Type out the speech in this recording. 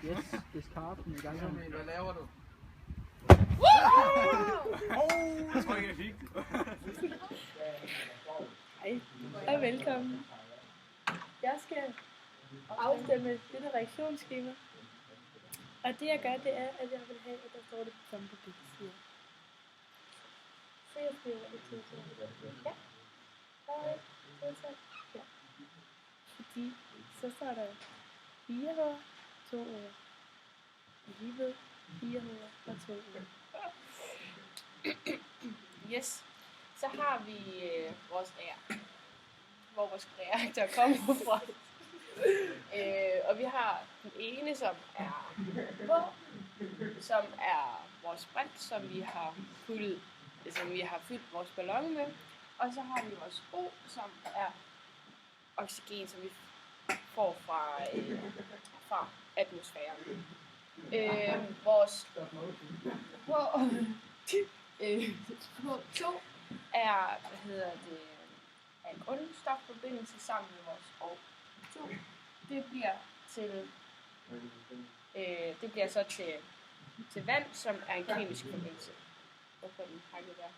Yes, det er Carsten i gang. Hvad laver du? Jeg tror ikke, jeg fik det. Hej, og velkommen. Jeg skal afstemme dette reaktionsskema. Og det jeg gør, det er, at jeg vil have, at der står det som på begge sider. Så jeg skriver det til ja. Og tilsat ja. Fordi så står der 4 ord, 2 ord. Alligevel 4 ord og 2 ord. Yes. Så har vi vores ære. Hvor vores reaktor kommer fra. Og vi har den ene, som er våd, som er vores brint, som vi har fyldt vores ballon med. Og så har vi vores O, som er oxygen, som vi får fra atmosfæren. Vores H2 er, er en grundstofforbindelse sammen med vores O2. Det bliver så til vand, som er en kemisk forbindelse. Hvorfor den pakket der?